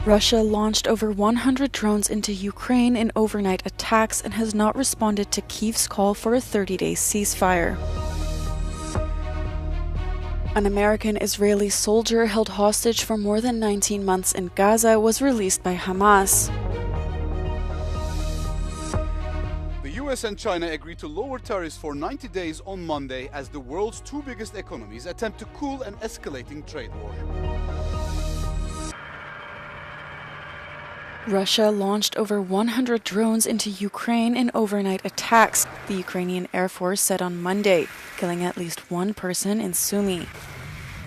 Russia launched over 100 drones into Ukraine in overnight attacks and has not responded to Kyiv's call for a 30-day ceasefire. An American-Israeli soldier held hostage for more than 19 months in Gaza was released by Hamas. The US and China agreed to lower tariffs for 90 days on Monday as the world's two biggest economies attempt to cool an escalating trade war. Russia launched over 100 drones into Ukraine in overnight attacks, the Ukrainian Air Force said on Monday, killing at least one person in Sumy.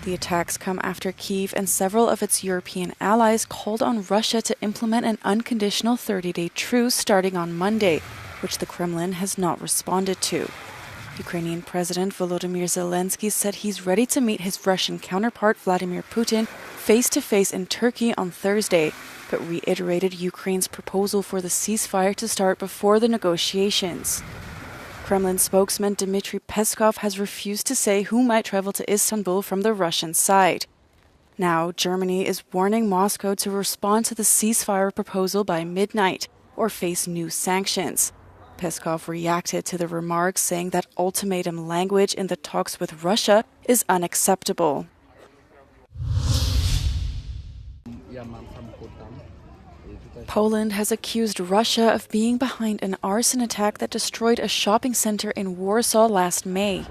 The attacks come after Kyiv and several of its European allies called on Russia to implement an unconditional 30-day truce starting on Monday, which the Kremlin has not responded to. Ukrainian President Volodymyr Zelensky said he's ready to meet his Russian counterpart Vladimir Putin face-to-face in Turkey on Thursday, but reiterated Ukraine's proposal for the ceasefire to start before the negotiations. Kremlin spokesman Dmitry Peskov has refused to say who might travel to Istanbul from the Russian side. Now, Germany is warning Moscow to respond to the ceasefire proposal by midnight or face new sanctions. Peskov reacted to the remarks, saying that ultimatum language in the talks with Russia is unacceptable. Poland has accused Russia of being behind an arson attack that destroyed a shopping center in Warsaw last May.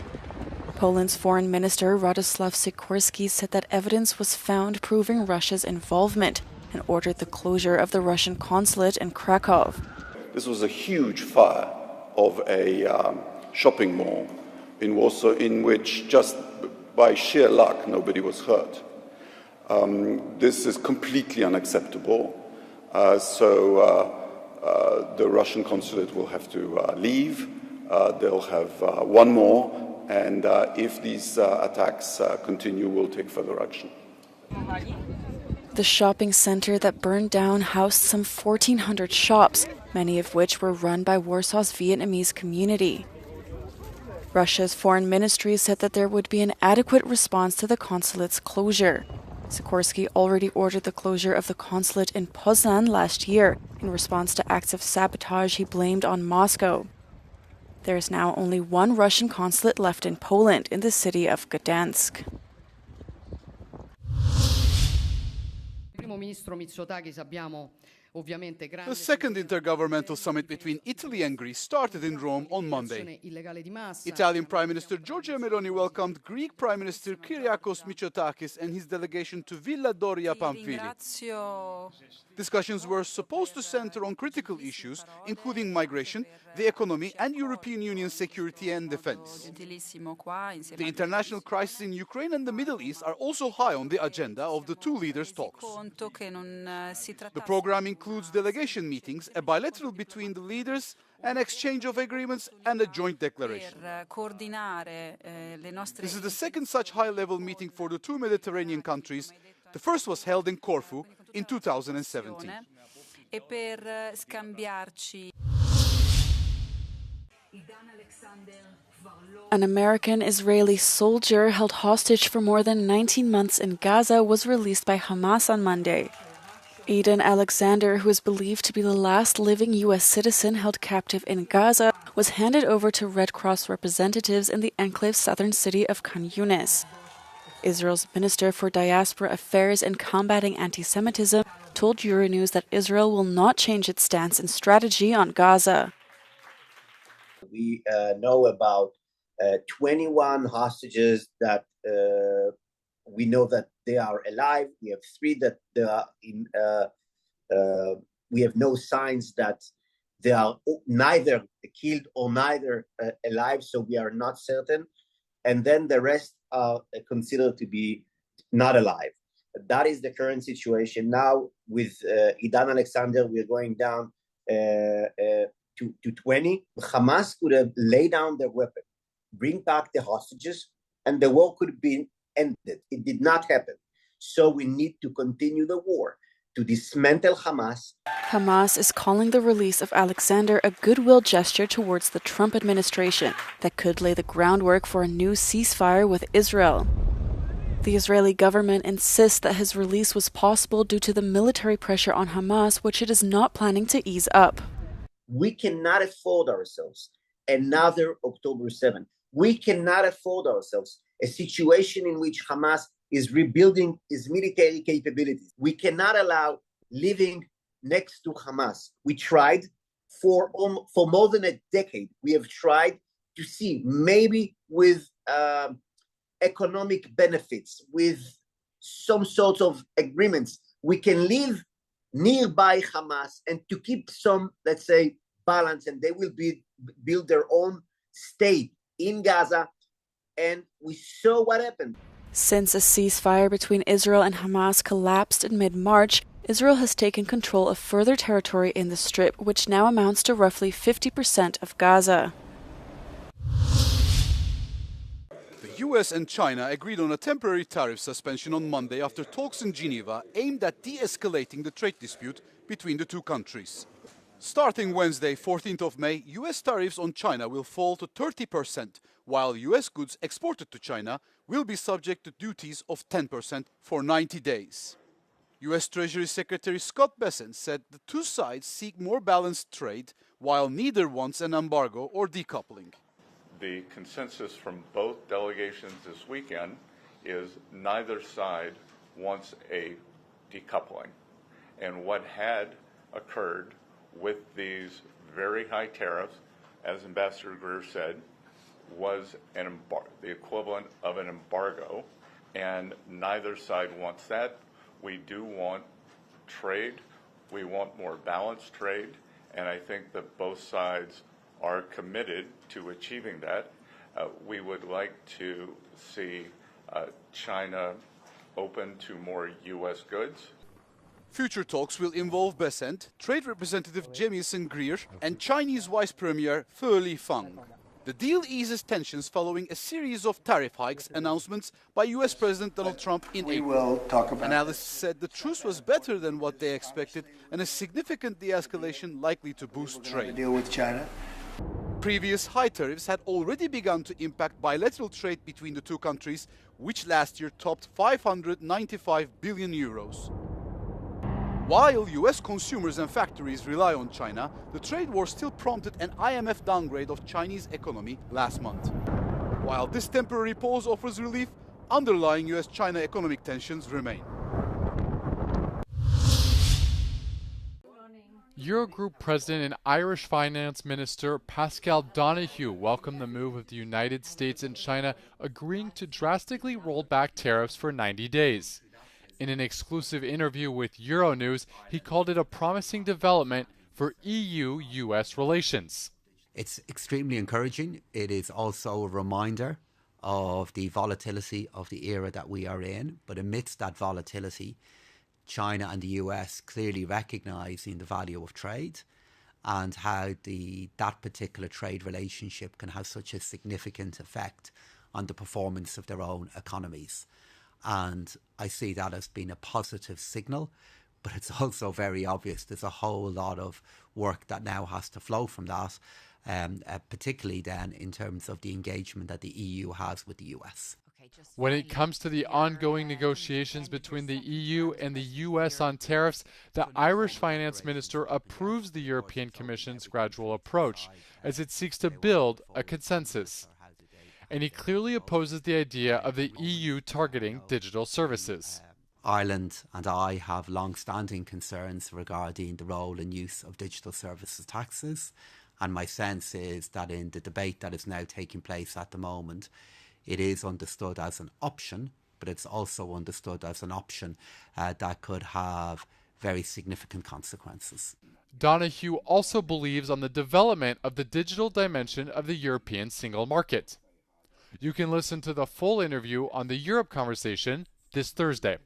Poland's foreign minister Radoslaw Sikorski said that evidence was found proving Russia's involvement and ordered the closure of the Russian consulate in Krakow. This was a huge fire of a shopping mall in Warsaw in which just by sheer luck nobody was hurt. This is completely unacceptable. So the Russian consulate will have to leave. They'll have one more, and if these attacks continue, we'll take further action. The shopping center that burned down housed some 1,400 shops, many of which were run by Warsaw's Vietnamese community. Russia's foreign ministry said that there would be an adequate response to the consulate's closure. Sikorski already ordered the closure of the consulate in Poznan last year in response to acts of sabotage he blamed on Moscow. There is now only one Russian consulate left in Poland, in the city of Gdansk. The second intergovernmental summit between Italy and Greece started in Rome on Monday. Italian Prime Minister Giorgia Meloni welcomed Greek Prime Minister Kyriakos Mitsotakis and his delegation to Villa Doria Pamphili. Discussions were supposed to center on critical issues, including migration, the economy, and European Union security and defense. The international crisis in Ukraine and the Middle East are also high on the agenda of the two leaders' talks. The program includes delegation meetings, a bilateral between the leaders, an exchange of agreements, and a joint declaration. This is the second such high-level meeting for the two Mediterranean countries. The first was held in Corfu in 2017. An American-Israeli soldier held hostage for more than 19 months in Gaza was released by Hamas on Monday. Aidan Alexander, who is believed to be the last living U.S. citizen held captive in Gaza, was handed over to Red Cross representatives in the enclave's southern city of Khan Yunis. Israel's Minister for Diaspora Affairs and Combating Anti-Semitism told Euronews that Israel will not change its stance and strategy on Gaza. We know about 21 hostages that we know that they are alive. We have 3 that they are in. We have no signs that they are neither killed or neither alive, so we are not certain. And then the rest are considered to be not alive. That is the current situation. Now, with Aidan Alexander, we are going down to 20. Hamas could have laid down their weapon, bring back the hostages, and the war could have been ended. It did not happen. So we need to continue the war to dismantle Hamas. Hamas is calling the release of Alexander a goodwill gesture towards the Trump administration that could lay the groundwork for a new ceasefire with Israel. The Israeli government insists that his release was possible due to the military pressure on Hamas, which it is not planning to ease up. We cannot afford ourselves another October 7th. We cannot afford ourselves a situation in which Hamas is rebuilding its military capabilities. We cannot allow living next to Hamas. We tried for more than a decade. We have tried to see maybe with economic benefits, with some sort of agreements, we can live nearby Hamas and to keep some, let's say, balance, and they will build their own state in Gaza. And we saw what happened. Since a ceasefire between Israel and Hamas collapsed in mid-March, Israel has taken control of further territory in the Strip, which now amounts to roughly 50% of Gaza. The US and China agreed on a temporary tariff suspension on Monday after talks in Geneva aimed at de-escalating the trade dispute between the two countries. Starting Wednesday, 14th of May, US tariffs on China will fall to 30%, while US goods exported to China will be subject to duties of 10% for 90 days. US Treasury Secretary Scott Bessent said the two sides seek more balanced trade, while neither wants an embargo or decoupling. The consensus from both delegations this weekend is neither side wants a decoupling. And what had occurred with these very high tariffs, as Ambassador Greer said, was the equivalent of an embargo, and neither side wants that. We do want trade. We want more balanced trade, and I think that both sides are committed to achieving that. We would like to see China open to more U.S. goods. Future talks will involve Bessent, Trade Representative Jamieson Greer, and Chinese Vice Premier Fe Lifang. The deal eases tensions following a series of tariff hikes announcements by U.S. President Donald Trump in April. Analysts said the truce was better than what they expected and a significant de-escalation likely to boost trade. Deal with China. Previous high tariffs had already begun to impact bilateral trade between the two countries, which last year topped 595 billion euros. While US consumers and factories rely on China, the trade war still prompted an IMF downgrade of Chinese economy last month. While this temporary pause offers relief, underlying US-China economic tensions remain. Eurogroup President and Irish Finance Minister Pascal Donahue welcomed the move of the United States and China agreeing to drastically roll back tariffs for 90 days. In an exclusive interview with Euronews, he called it a promising development for EU-US relations. It's extremely encouraging. It is also a reminder of the volatility of the era that we are in. But amidst that volatility, China and the US clearly recognizing the value of trade and how that particular trade relationship can have such a significant effect on the performance of their own economies. And I see that as being a positive signal, but it's also very obvious there's a whole lot of work that now has to flow from that, particularly then in terms of the engagement that the EU has with the US. When it comes to the ongoing negotiations between the EU and the US on tariffs, the Irish Finance Minister approves the European Commission's gradual approach as it seeks to build a consensus. And he clearly opposes the idea of the EU targeting digital services. Ireland and I have long-standing concerns regarding the role and use of digital services taxes, and my sense is that in the debate that is now taking place at the moment, it is understood as an option, but it's also understood as an option that could have very significant consequences. Donahue also believes on the development of the digital dimension of the European single market. You can listen to the full interview on the Europe Conversation this Thursday.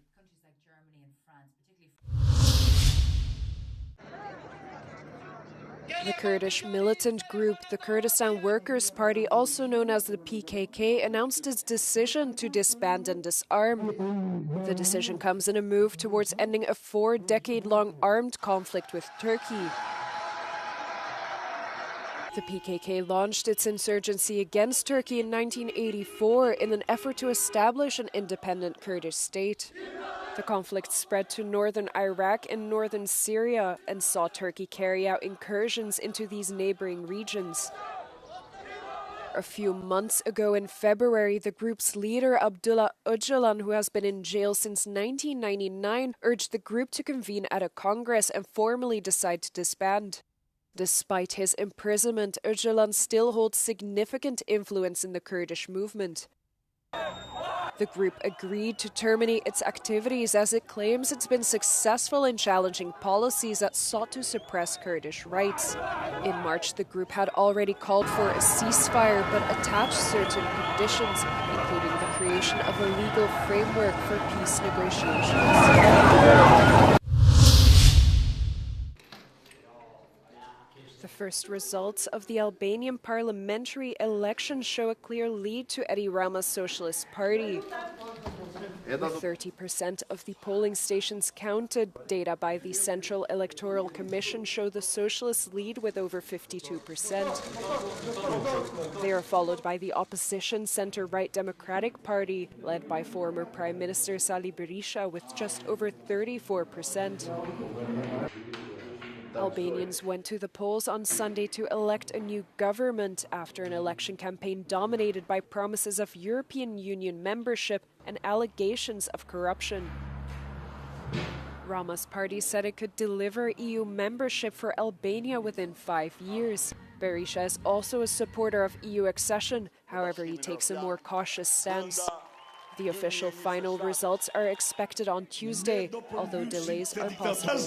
The Kurdish militant group, the Kurdistan Workers' Party, also known as the PKK, announced its decision to disband and disarm. The decision comes in a move towards ending a 4-decade-long armed conflict with Turkey. The PKK launched its insurgency against Turkey in 1984 in an effort to establish an independent Kurdish state. The conflict spread to northern Iraq and northern Syria and saw Turkey carry out incursions into these neighboring regions. A few months ago in February, the group's leader, Abdullah Öcalan, who has been in jail since 1999, urged the group to convene at a congress and formally decide to disband. Despite his imprisonment, Öcalan still holds significant influence in the Kurdish movement. The group agreed to terminate its activities as it claims it's been successful in challenging policies that sought to suppress Kurdish rights. In March, the group had already called for a ceasefire but attached certain conditions, including the creation of a legal framework for peace negotiations. The first results of the Albanian parliamentary election show a clear lead to Edi Rama's Socialist Party. With 30% of the polling stations counted, data by the Central Electoral Commission show the Socialists lead with over 52%. They are followed by the opposition centre-right Democratic Party, led by former Prime Minister Sali Berisha with just over 34%. Albanians went to the polls on Sunday to elect a new government after an election campaign dominated by promises of European Union membership and allegations of corruption. Rama's party said it could deliver EU membership for Albania within 5 years. Berisha is also a supporter of EU accession, however he takes a more cautious stance. The official final results are expected on Tuesday, although delays are possible.